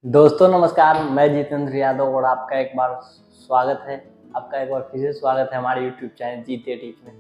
दोस्तों नमस्कार, मैं जितेंद्र यादव और आपका एक बार फिर से स्वागत है हमारे YouTube चैनल जीते टिप्स में।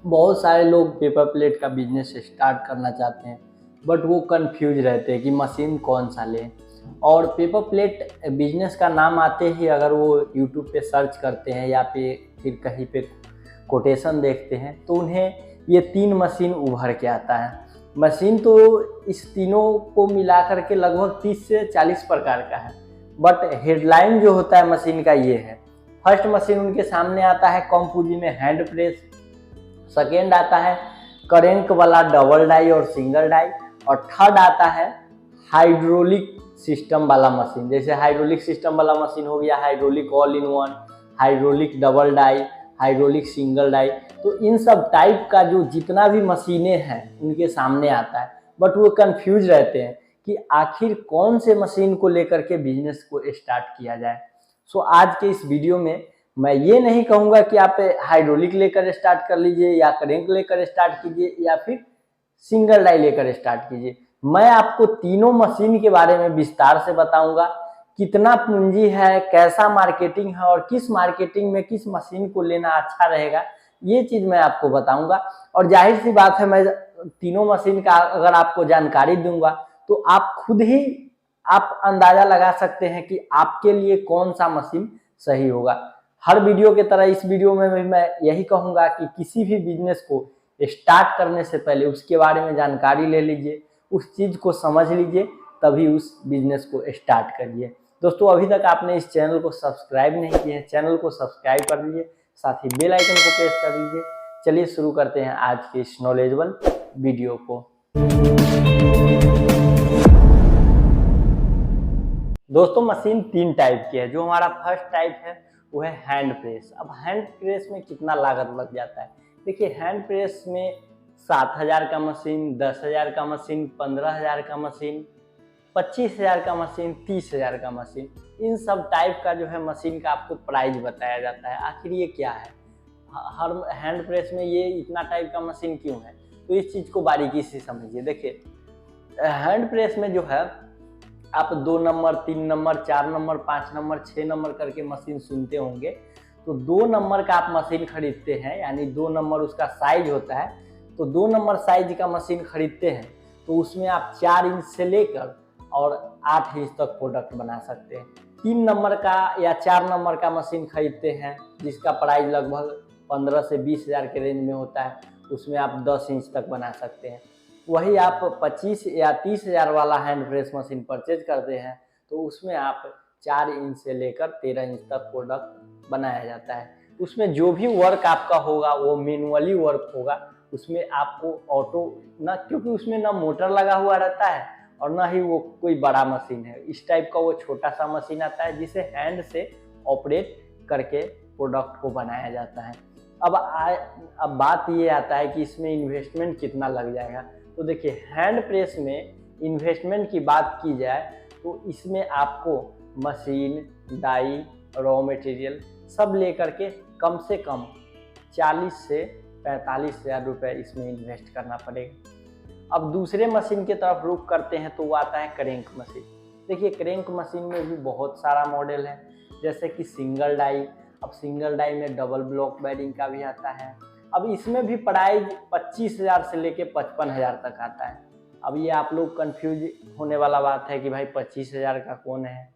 बहुत सारे लोग पेपर प्लेट का बिजनेस स्टार्ट करना चाहते हैं, बट वो कंफ्यूज रहते हैं कि मशीन कौन सा लें। और पेपर प्लेट बिजनेस का नाम आते ही अगर वो YouTube पे सर्च करते हैं या फिर कहीं पे कोटेशन देखते हैं तो उन्हें ये 3 मशीन उभर के आता है। मशीन तो इस तीनों को मिला करके लगभग 30 से 40 प्रकार का है, बट हेडलाइन जो होता है मशीन का ये है। फर्स्ट मशीन उनके सामने आता है कम पूंजी में हैंड प्रेस। सेकेंड आता है करेंक वाला डबल डाई और सिंगल डाई। और थर्ड आता है हाइड्रोलिक सिस्टम वाला मशीन। जैसे हाइड्रोलिक सिस्टम वाला मशीन हो गया hydraulic all in one, hydraulic double die, hydraulic single die. तो इन सब टाइप का जो जितना भी मशीनें हैं उनके सामने आता है, बट वो कंफ्यूज रहते हैं कि आखिर कौन से मशीन को लेकर के बिजनेस को स्टार्ट किया जाए। सो आज के इस वीडियो में मैं ये नहीं कहूँगा कि आप हाइड्रोलिक लेकर स्टार्ट कर लीजिए या करेंट लेकर स्टार्ट कीजिए या फिर सिंगल डाई लेकर स्टार्ट कीजिए। मैं आपको तीनों मशीन के बारे में विस्तार से बताऊंगा, कितना पूंजी है, कैसा मार्केटिंग है और किस मार्केटिंग में किस मशीन को लेना अच्छा रहेगा, ये चीज मैं आपको बताऊंगा। और जाहिर सी बात है, मैं तीनों मशीन का अगर आपको जानकारी दूंगा तो आप खुद ही आप अंदाजा लगा सकते हैं कि आपके लिए कौन सा मशीन सही होगा। हर वीडियो की तरह इस वीडियो में भी मैं यही कहूंगा कि किसी भी बिजनेस को स्टार्ट करने से पहले उसके बारे में जानकारी ले लीजिए, उस चीज को समझ लीजिए, तभी उस बिजनेस को स्टार्ट करिए। दोस्तों अभी तक आपने इस चैनल को सब्सक्राइब नहीं किया है, चैनल को सब्सक्राइब कर लीजिए, साथ ही बेल आइकन को प्रेस कर दीजिए। चलिए शुरू करते हैं आज के इस नॉलेजेबल वीडियो को। दोस्तों मशीन 3 टाइप की है। जो हमारा फर्स्ट टाइप है वो है हैंड प्रेस। अब हैंड प्रेस में कितना लागत लग जाता है? देखिए हैंड प्रेस में 7,000 का मशीन, 10,000 का मशीन, 15,000 का मशीन, 25,000 का मशीन, 30,000 का मशीन, इन सब टाइप का जो है मशीन का आपको प्राइस बताया जाता है। आखिर ये क्या है, हर हैंड प्रेस में ये इतना टाइप का मशीन क्यों है, तो इस चीज को बारीकी से समझिए। देखिए हैंड प्रेस में जो है आप 2 number, 3 number, 4 number, 5 number, 6 number करके मशीन सुनते होंगे। तो 2 नंबर का आप मशीन खरीदते हैं, यानी 2 नंबर उसका साइज होता है। तो 2 नंबर साइज का मशीन खरीदते हैं तो उसमें आप 4 इंच से लेकर और 8 इंच तक प्रोडक्ट बना सकते हैं। 3 नंबर का या 4 नंबर का मशीन खरीदते हैं जिसका प्राइस लगभग 15 से 20,000 के रेंज में होता है, उसमें आप 10 इंच तक बना सकते हैं। वही आप 25 या 30,000 वाला हैंड प्रेस मशीन परचेज करते हैं तो उसमें आप 4 इंच से लेकर 13 इंच तक प्रोडक्ट बनाया जाता है। उसमें जो भी वर्क आपका होगा वो मैनुअली वर्क होगा, उसमें आपको ऑटो ना, क्योंकि उसमें ना मोटर लगा हुआ रहता है और ना ही वो कोई बड़ा मशीन है। इस टाइप का वो छोटा सा मशीन आता है जिसे हैंड से ऑपरेट करके प्रोडक्ट को बनाया जाता है। अब बात ये आता है कि इसमें इन्वेस्टमेंट कितना लग जाएगा। तो देखिए हैंड प्रेस में इन्वेस्टमेंट की बात की जाए तो इसमें आपको मशीन, डाई, रॉ मटेरियल सब लेकर के कम से कम 40 से 45,000 रुपये इसमें इन्वेस्ट करना पड़ेगा। अब दूसरे मशीन की तरफ रुख करते हैं तो वो आता है करेंक मशीन। देखिए करेंक मशीन में भी बहुत सारा मॉडल है, जैसे कि सिंगल डाई। अब सिंगल डाई में डबल ब्लॉक बेयरिंग का भी आता है। अब इसमें भी प्राइस 25,000 से लेके 55,000 तक आता है। अब ये आप लोग कंफ्यूज होने वाला बात है कि भाई 25,000 का कौन है,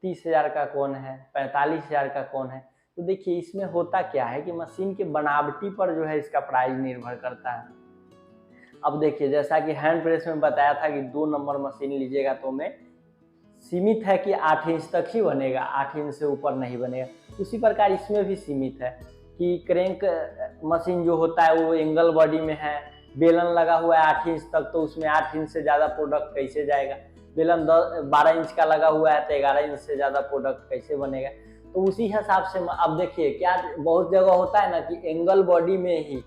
30,000 का कौन है, 45,000 का कौन है। तो देखिए इसमें होता क्या है कि मशीन के बनावटी पर जो है इसका प्राइस निर्भर करता है। अब देखिए जैसा कि हैंड प्रेस में बताया था कि 2 नंबर मशीन लीजिएगा तो में सीमित है कि 8 इंच तक ही बनेगा, 8 इंच से ऊपर नहीं बनेगा। उसी प्रकार इसमें भी सीमित है कि क्रैंक मशीन जो होता है वो एंगल बॉडी में है, बेलन लगा हुआ है 8 इंच तक, तो उसमें 8 इंच से ज़्यादा प्रोडक्ट कैसे जाएगा। बेलन 12 इंच का लगा हुआ है तो 11 इंच से ज़्यादा प्रोडक्ट कैसे बनेगा। तो उसी हिसाब से अब देखिए क्या बहुत जगह होता है ना कि एंगल बॉडी में ही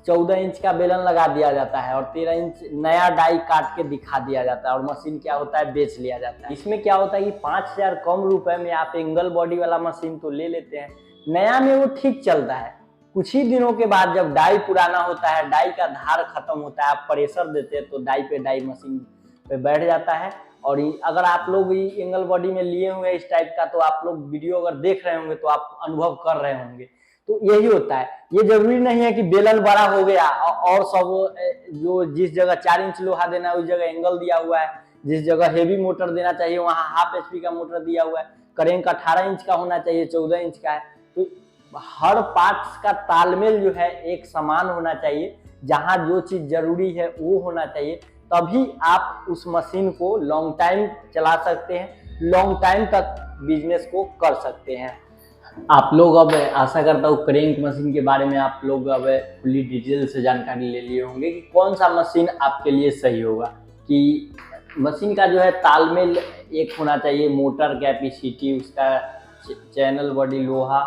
14 इंच का बेलन लगा दिया जाता है और 13 इंच नया डाई काट के दिखा दिया जाता है और मशीन क्या होता है बेच लिया जाता है। इसमें क्या होता है कि 5,000 कम रुपए में आप एंगल बॉडी वाला मशीन तो ले लेते हैं, नया में वो ठीक चलता है। कुछ ही दिनों के बाद जब डाई पुराना होता है, डाई का धार खत्म होता है, आप प्रेशर देते हैं तो डाई पे डाई मशीन पे बैठ जाता है और अगर आप लोग एंगल बॉडी में लिए हुए इस टाइप का, तो आप लोग वीडियो अगर देख रहे होंगे तो आप अनुभव कर रहे होंगे। तो यही होता है, ये जरूरी नहीं है कि बेलन बड़ा हो गया और सब जो जिस जगह 4 इंच लोहा देना है उस जगह एंगल दिया हुआ है, जिस जगह हेवी मोटर देना चाहिए वहां हाफ एचपी का मोटर दिया हुआ है, करेंट 18 इंच का होना चाहिए 14 इंच का है। तो हर पार्ट्स का तालमेल जो है एक समान होना चाहिए, जहां जो चीज जरूरी है वो होना चाहिए, तभी आप उस मशीन को लॉन्ग टाइम चला सकते हैं, लॉन्ग टाइम तक बिजनेस को कर सकते हैं। आप लोग अब आशा करता हूँ क्रेंक मशीन के बारे में आप लोग अब फुली डिटेल से जानकारी ले लिए होंगे कि कौन सा मशीन आपके लिए सही होगा। कि मशीन का जो है तालमेल एक होना चाहिए, मोटर कैपेसिटी, उसका चैनल बॉडी लोहा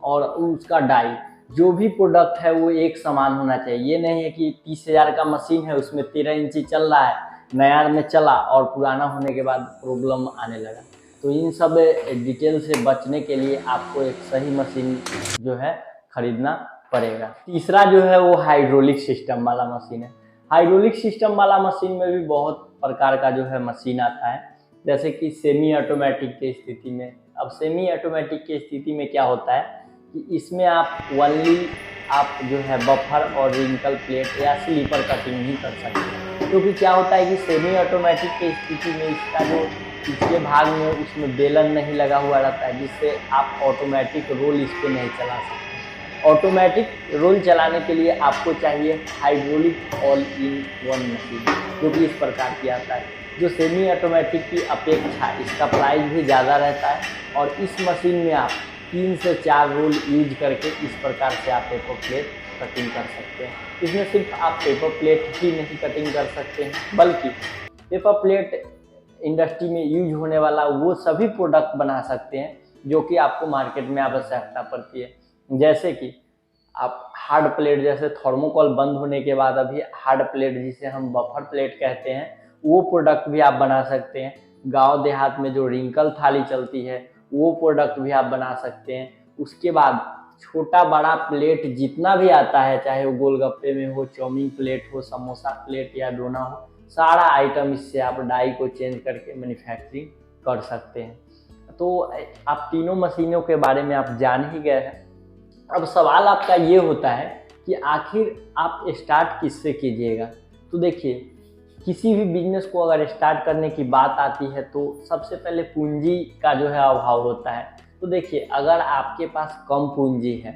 और उसका डाई, जो भी प्रोडक्ट है वो एक समान होना चाहिए। ये नहीं है कि 30,000 का मशीन है उसमें 13 इंची चल रहा है, नया में चला और पुराना होने के बाद प्रॉब्लम आने लगा। तो इन सब डिटेल से बचने के लिए आपको एक सही मशीन जो है खरीदना पड़ेगा। तीसरा जो है वो हाइड्रोलिक सिस्टम वाला मशीन है। हाइड्रोलिक सिस्टम वाला मशीन में भी बहुत प्रकार का जो है मशीन आता है, जैसे कि सेमी ऑटोमेटिक की स्थिति में। अब सेमी ऑटोमेटिक की स्थिति में क्या होता है कि इसमें आप ओनली आप जो है बफर और रिंकल प्लेट या स्लीपर कटिंग ही कर सकते हैं। क्योंकि क्या होता है कि सेमी ऑटोमेटिक की स्थिति में इसका जो पिछले भाग में उसमें बेलन नहीं लगा हुआ रहता है, जिससे आप ऑटोमेटिक रोल इस पर नहीं चला सकते। ऑटोमेटिक रोल चलाने के लिए आपको चाहिए hydraulic all in one machine, जो कि इस प्रकार की आता है, जो सेमी ऑटोमेटिक की अपेक्षा इसका प्राइस भी ज़्यादा रहता है। और इस मशीन में आप 3 से 4 रोल यूज करके इस प्रकार से आप पेपर प्लेट कटिंग कर सकते हैं। इसमें सिर्फ आप पेपर प्लेट ही नहीं कटिंग कर सकते हैं, बल्कि पेपर प्लेट इंडस्ट्री में यूज होने वाला वो सभी प्रोडक्ट बना सकते हैं जो कि आपको मार्केट में आवश्यकता पड़ती है। जैसे कि आप हार्ड प्लेट, जैसे थर्मोकोल बंद होने के बाद अभी हार्ड प्लेट जिसे हम बफर प्लेट कहते हैं, वो प्रोडक्ट भी आप बना सकते हैं। गांव देहात में जो रिंकल थाली चलती है वो प्रोडक्ट भी आप बना सकते हैं। उसके बाद छोटा बड़ा प्लेट जितना भी आता है, चाहे वो गोलगप्पे में हो, चाउमीन प्लेट हो, समोसा प्लेट या डोना हो, सारा आइटम इससे आप डाई को चेंज करके मैन्युफैक्चरिंग कर सकते हैं। तो आप तीनों मशीनों के बारे में आप जान ही गए हैं। अब सवाल आपका ये होता है कि आखिर आप स्टार्ट किससे कीजिएगा। तो देखिए, किसी भी बिजनेस को अगर स्टार्ट करने की बात आती है तो सबसे पहले पूंजी का जो है अभाव होता है। तो देखिए, अगर आपके पास कम पूंजी है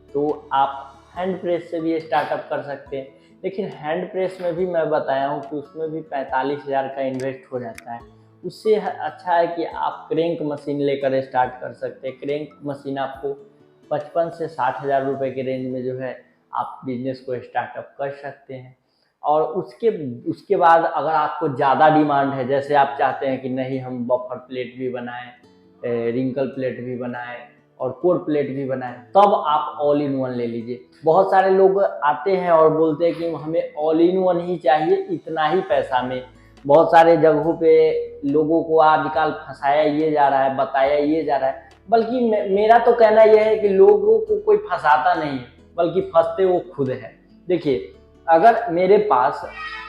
तो आप हैंड प्रेस से भी स्टार्टअप कर सकते हैं। लेकिन हैंड प्रेस में भी मैं बताया हूँ कि उसमें भी 45,000 का इन्वेस्ट हो जाता है। उससे अच्छा है कि आप क्रेंक मशीन लेकर स्टार्ट कर सकते हैं। क्रेंक मशीन आपको 55 से 60,000 रुपये के रेंज में जो है आप बिजनेस को स्टार्टअप कर सकते हैं। और उसके बाद अगर आपको ज़्यादा डिमांड है, जैसे आप चाहते हैं कि नहीं हम बफर प्लेट भी बनाएं, रिंकल प्लेट भी बनाएं और कोर प्लेट भी बनाएं, तब आप ऑल इन वन ले लीजिए। बहुत सारे लोग आते हैं और बोलते हैं कि हमें ऑल इन वन ही चाहिए इतना ही पैसा में। बहुत सारे जगहों पे लोगों को आजकल फंसाया ये जा रहा है, बताया ये जा रहा है, बल्कि मेरा तो कहना यह है कि लोगों को कोई फंसाता नहीं है, बल्कि फंसते वो खुद है। देखिए, अगर मेरे पास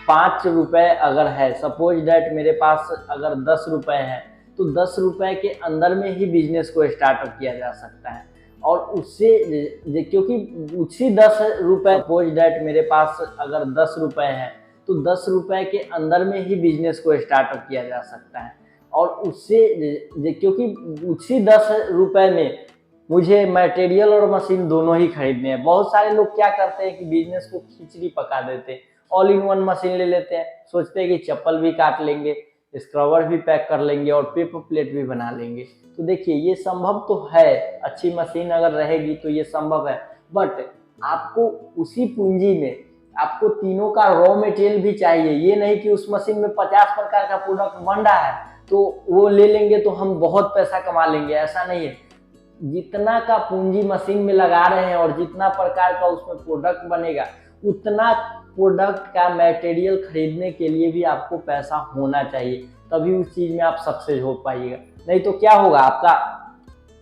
5 रुपए अगर है, सपोज डैट मेरे पास अगर 10 रुपए है, तो 10 रुपए के अंदर में ही बिजनेस को स्टार्टअप किया जा सकता है। और उससे क्योंकि उसी 10 रुपए, सपोज डैट मेरे पास अगर 10 रुपए है तो 10 रुपए के अंदर में ही बिजनेस को स्टार्टअप किया जा सकता है। और उससे क्योंकि उसी 10 रुपए में मुझे मटेरियल और मशीन दोनों ही खरीदने हैं। बहुत सारे लोग क्या करते हैं कि बिजनेस को खिचड़ी पका देते हैं, ऑल इन वन मशीन ले लेते हैं, सोचते हैं कि चप्पल भी काट लेंगे, स्क्रबर भी पैक कर लेंगे और पेपर प्लेट भी बना लेंगे। तो देखिए, ये संभव तो है, अच्छी मशीन अगर रहेगी तो ये संभव है, बट आपको उसी पूंजी में आपको तीनों का रॉ मटेरियल भी चाहिए। ये नहीं कि उस मशीन में 50 प्रकार का प्रोडक्ट बन रहा है तो वो ले लेंगे तो हम बहुत पैसा कमा लेंगे, ऐसा नहीं है। जितना का पूंजी मशीन में लगा रहे हैं और जितना प्रकार का उसमें प्रोडक्ट बनेगा, उतना प्रोडक्ट का मटेरियल खरीदने के लिए भी आपको पैसा होना चाहिए, तभी उस चीज़ में आप सक्सेस हो पाइएगा। नहीं तो क्या होगा आपका,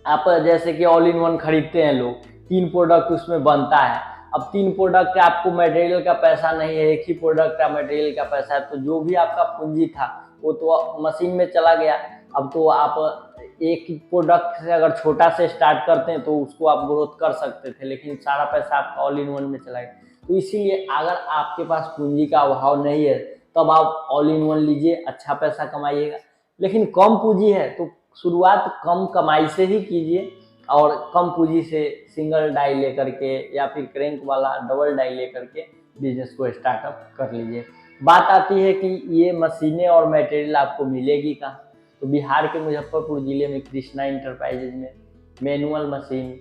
आप जैसे कि ऑल इन वन खरीदते हैं लोग, 3 प्रोडक्ट उसमें बनता है। अब 3 प्रोडक्ट का आपको मटेरियल का पैसा नहीं है, एक ही प्रोडक्ट का मटेरियल का पैसा है, तो जो भी आपका पूंजी था वो तो मशीन में चला गया। अब तो आप एक प्रोडक्ट से अगर छोटा से स्टार्ट करते हैं तो उसको आप ग्रोथ कर सकते थे, लेकिन सारा पैसा आपका ऑल इन वन में चला गया। तो इसीलिए अगर आपके पास पूंजी का अभाव नहीं है तब आप ऑल इन वन लीजिए, अच्छा पैसा कमाइएगा। लेकिन कम पूंजी है तो शुरुआत कम कमाई से ही कीजिए और कम पूंजी से सिंगल डाई लेकर के या फिर क्रैंक वाला डबल डाई लेकर के बिजनेस को स्टार्टअप कर लीजिए। बात आती है कि ये मशीनें और मटेरियल आपको मिलेगी कहाँ, तो बिहार के मुजफ्फरपुर जिले में कृष्णा इंटरप्राइजेज में manual machine,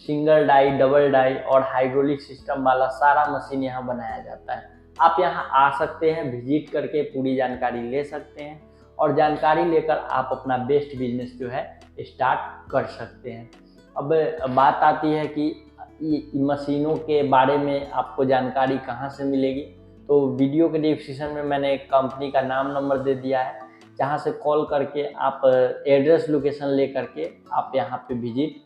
single die, double die और हाइड्रोलिक सिस्टम वाला सारा मशीन यहाँ बनाया जाता है। आप यहाँ आ सकते हैं, विजिट करके पूरी जानकारी ले सकते हैं और जानकारी लेकर आप अपना बेस्ट बिजनेस जो है स्टार्ट कर सकते हैं। अब बात आती है कि मशीनों के बारे में आपको जानकारी कहाँ से मिलेगी, तो वीडियो के डिस्क्रिप्शन में मैंने एक कंपनी का नाम नंबर दे दिया है, जहाँ से कॉल करके आप एड्रेस लोकेशन ले करके आप यहाँ पे विजिट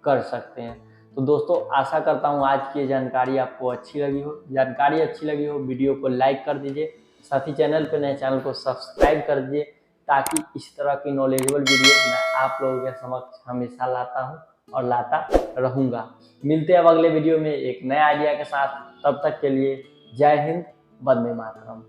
कर सकते हैं। तो दोस्तों आशा करता हूँ आज की जानकारी आपको अच्छी लगी हो। जानकारी अच्छी लगी हो वीडियो को लाइक कर दीजिए, साथ ही चैनल पे नए चैनल को सब्सक्राइब कर दीजिए, ताकि इस तरह की नॉलेजेबल वीडियो मैं आप लोगों के समक्ष हमेशा लाता हूँ और लाता रहूँगा। मिलते हैं अब अगले वीडियो में एक नए आइडिया के साथ, तब तक के लिए जय हिंद, वंदे मातरम।